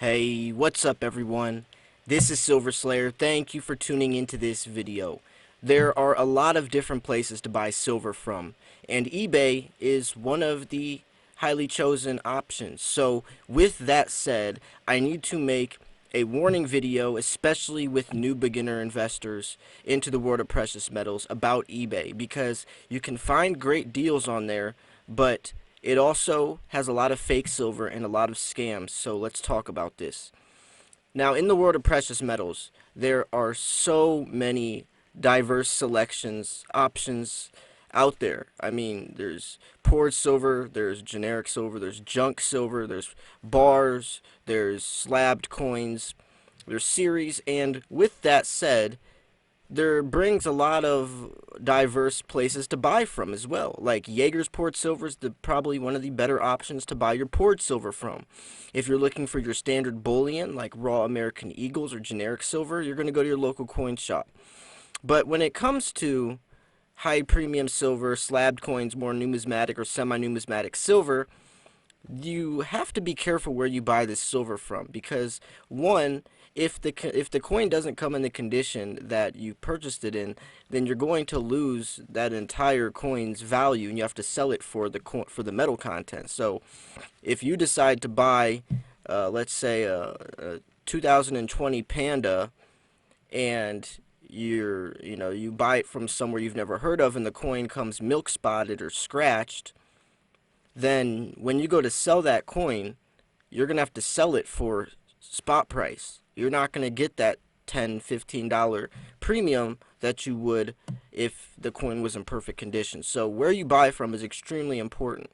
Hey, what's up everyone? This is Silver Slayer. Thank you for tuning into this video. There are a lot of different places to buy silver from, and eBay is one of the highly chosen options. So with that said, I need to make a warning video, especially with new beginner investors into the world of precious metals, about eBay, because you can find great deals on there, but it also has a lot of fake silver and a lot of scams, so let's talk about this. Now, in the world of precious metals, there are so many diverse selections, options out there. I mean, there's poured silver, there's generic silver, there's junk silver, there's bars, there's slabbed coins, there's series, and with that said, there brings a lot of diverse places to buy from as well. Like Jaeger's poured silver is probably one of the better options to buy your poured silver from. If you're looking for your standard bullion, like raw American Eagles or generic silver, you're going to go to your local coin shop. But when it comes to high premium silver, slabbed coins, more numismatic or semi-numismatic silver, you have to be careful where you buy this silver from, because one, if the coin doesn't come in the condition that you purchased it in, then you're going to lose that entire coin's value, and you have to sell it for the metal content. So if you decide to buy let's say a 2020 Panda, and you buy it from somewhere you've never heard of, and the coin comes milk spotted or scratched, then when you go to sell that coin, you're going to have to sell it for spot price. You're not going to get that $10, $15 premium that you would if the coin was in perfect condition. So where you buy from is extremely important.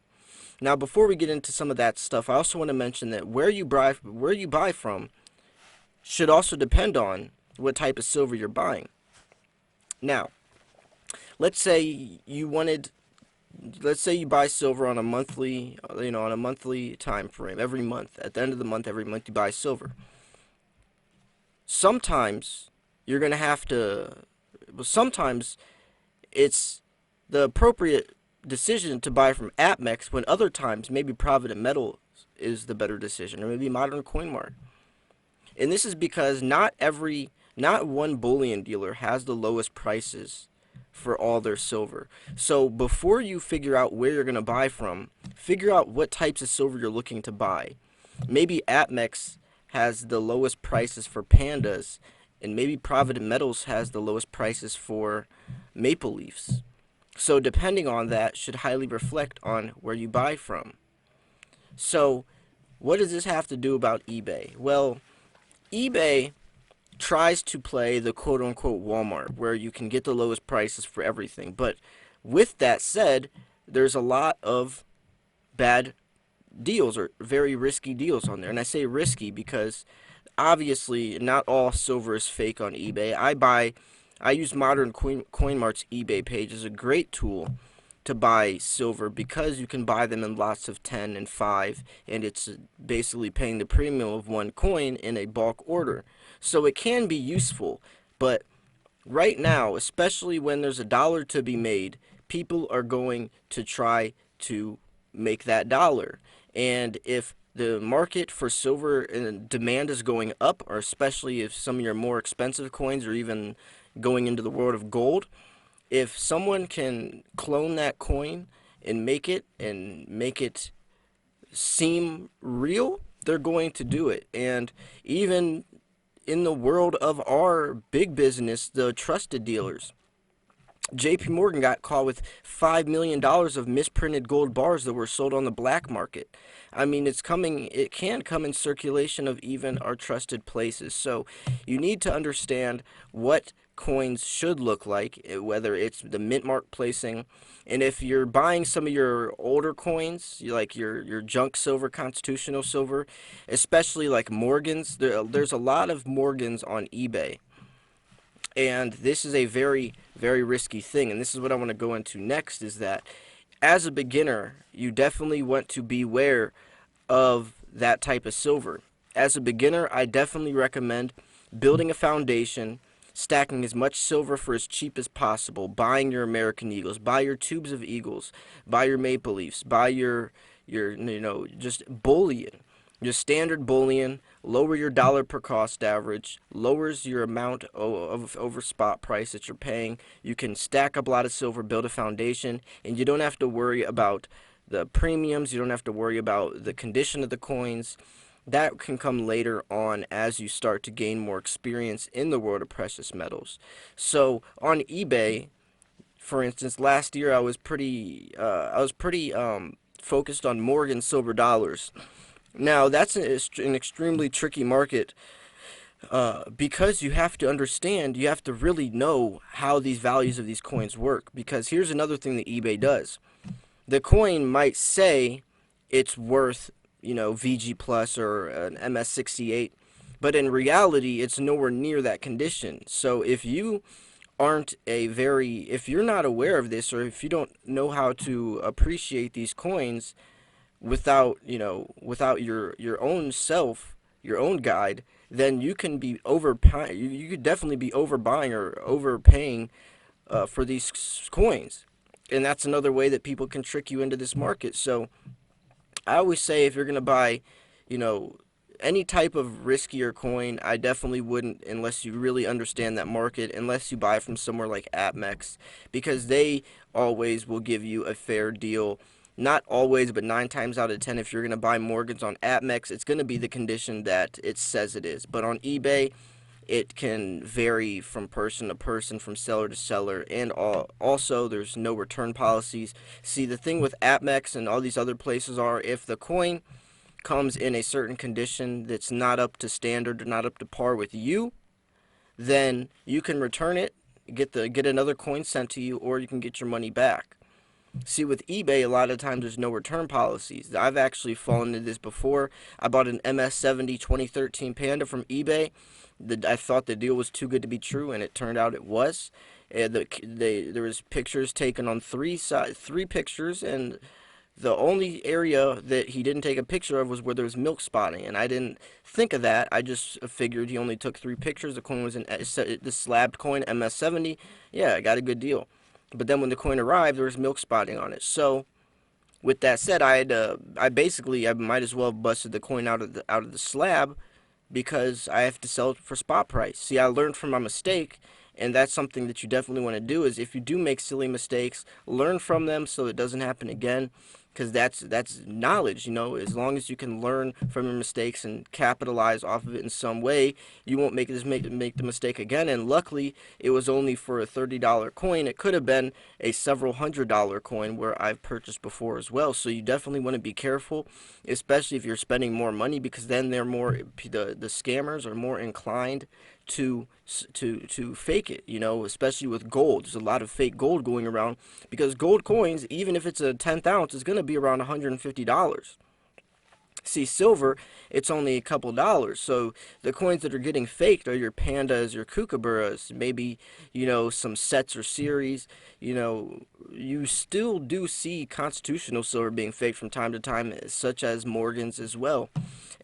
Now, before we get into some of that stuff, I also want to mention that where you buy from should also depend on what type of silver you're buying. Now, let's say you buy silver on a monthly, on a monthly time frame. Every month, at the end of the month, every month you buy silver. Sometimes you're going to have to, well, sometimes it's the appropriate decision to buy from APMEX, when other times maybe Provident Metals is the better decision, or maybe Modern Coin Mart. And this is because not one bullion dealer has the lowest prices for all their silver. So before you figure out where you're going to buy from, figure out what types of silver you're looking to buy. Maybe APMEX has the lowest prices for Pandas, and maybe Provident Metals has the lowest prices for Maple Leafs. So depending on that should highly reflect on where you buy from. So what does this have to do about eBay? Well, eBay tries to play the quote-unquote Walmart, where you can get the lowest prices for everything. But with that said, there's a lot of bad deals, or very risky deals on there. And I say risky because obviously not all silver is fake on eBay. I use Modern Coin Mart's eBay page as a great tool to buy silver, because you can buy them in lots of 10 and 5, and it's basically paying the premium of one coin in a bulk order. So it can be useful, but right now, especially when there's a dollar to be made, people are going to try to make that dollar. And if the market for silver and demand is going up, or especially if some of your more expensive coins are even going into the world of gold, if someone can clone that coin and make it seem real, they're going to do it. And even in the world of our big business, the trusted dealers, JP Morgan got caught with $5 million of misprinted gold bars that were sold on the black market. I mean, it can come in circulation of even our trusted places. So you need to understand what coins should look like, whether it's the mint mark placing. And if you're buying some of your older coins, like your junk silver, constitutional silver, especially like Morgans, there's a lot of Morgans on eBay. And this is a very, very risky thing. And this is what I want to go into next, is that as a beginner, you definitely want to beware of that type of silver. As a beginner, I definitely recommend building a foundation, stacking as much silver for as cheap as possible, buying your American Eagles, buy your tubes of Eagles, buy your Maple Leafs, buy your just bullion. Just standard bullion, lower your dollar per cost average, lowers your amount of over spot price that you're paying. You can stack up a lot of silver, build a foundation, and you don't have to worry about the premiums. You don't have to worry about the condition of the coins. That can come later on as you start to gain more experience in the world of precious metals. So on eBay, for instance, last year I was pretty focused on Morgan silver dollars. Now that's an extremely tricky market because you have to understand, you have to really know how these values of these coins work. Because here's another thing that eBay does: the coin might say it's worth, VG plus or an MS68, but in reality, it's nowhere near that condition. So if you're not aware of this, or if you don't know how to appreciate these coins without your own self, your own guide, then you can be overpaying. You could definitely be overbuying or overpaying for these coins, and that's another way that people can trick you into this market. So I always say, if you're gonna buy, you know, any type of riskier coin, I definitely wouldn't unless you really understand that market, unless you buy from somewhere like AppMex, because they always will give you a fair deal. Not always, but 9 times out of 10, if you're going to buy Morgans on AppMex, it's going to be the condition that it says it is. But on eBay, it can vary from person to person, from seller to seller, and also there's no return policies. See, the thing with AppMex and all these other places are, if the coin comes in a certain condition that's not up to standard or not up to par with you, then you can return it, get another coin sent to you, or you can get your money back. See, with eBay, a lot of times there's no return policies. I've actually fallen into this before. I bought an MS70 2013 Panda from eBay. I thought the deal was too good to be true, and it turned out it was. There was pictures taken on three pictures, and the only area that he didn't take a picture of was where there was milk spotting, and I didn't think of that. I just figured he only took 3 pictures. The coin was the slabbed coin, MS70. Yeah, I got a good deal. But then when the coin arrived, there was milk spotting on it. So with that said, I might as well have busted the coin out of the slab, because I have to sell it for spot price. See, I learned from my mistake, and that's something that you definitely want to do. Is, if you do make silly mistakes, learn from them so it doesn't happen again, because that's knowledge. As long as you can learn from your mistakes and capitalize off of it in some way, you won't make the mistake again. And luckily, it was only for a $30 coin. It could have been a several $100 coin where I've purchased before as well. So you definitely want to be careful, especially if you're spending more money, because then the scammers are more inclined to fake it, especially with gold. There's a lot of fake gold going around, because gold coins, even if it's a 10th ounce, is going to be around $150. See, silver, it's only a couple dollars. So the coins that are getting faked are your pandas, your kookaburras, maybe, some sets or series. You still do see constitutional silver being faked from time to time, such as Morgans as well.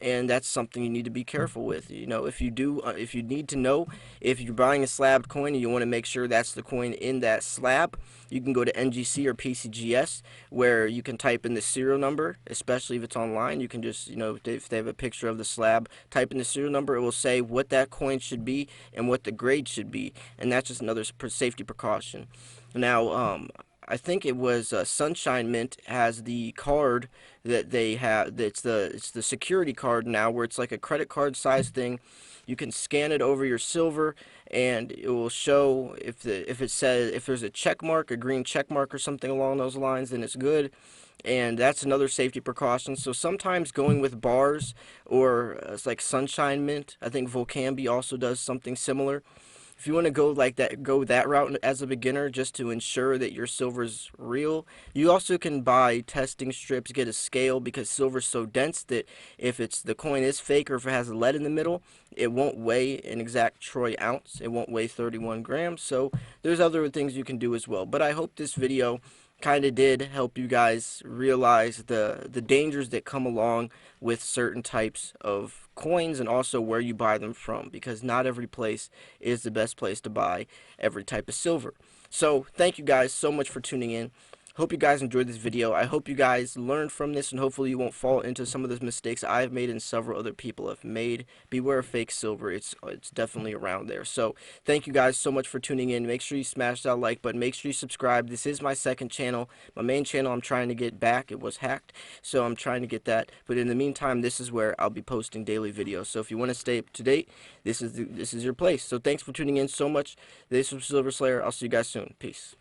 And that's something you need to be careful with. If you need to know if you're buying a slabbed coin and you want to make sure that's the coin in that slab, you can go to NGC or PCGS, where you can type in the serial number, especially if it's online. You can just, if they have a picture of the slab, type in the serial number. It will say what that coin should be and what the grade should be, and that's just another safety precaution. Now, I think it was Sunshine Mint has the card that they have. It's the security card now, where it's like a credit card size thing. You can scan it over your silver, and it will show if there's a check mark, a green check mark or something along those lines, then it's good. And that's another safety precaution. So sometimes going with bars, or it's like Sunshine Mint. I think Volcambi also does something similar. If you want to go that route as a beginner, just to ensure that your silver's real, you also can buy testing strips, get a scale, because silver's so dense that if the coin is fake, or if it has lead in the middle, it won't weigh an exact troy ounce. It won't weigh 31 grams. So there's other things you can do as well. But I hope this video kind of did help you guys realize the dangers that come along with certain types of coins, and also where you buy them from, because not every place is the best place to buy every type of silver. So thank you guys so much for tuning in. hope you guys enjoyed this video. I hope you guys learned from this, and hopefully you won't fall into some of the mistakes I've made and several other people have made. Beware of fake silver. It's definitely around there. So thank you guys so much for tuning in. Make sure you smash that like button. Make sure you subscribe. This is my second channel. My main channel I'm trying to get back. It was hacked, so I'm trying to get that. But in the meantime, this is where I'll be posting daily videos. So if you want to stay up to date, this is your place. So thanks for tuning in so much. This was Silver Slayer. I'll see you guys soon. Peace.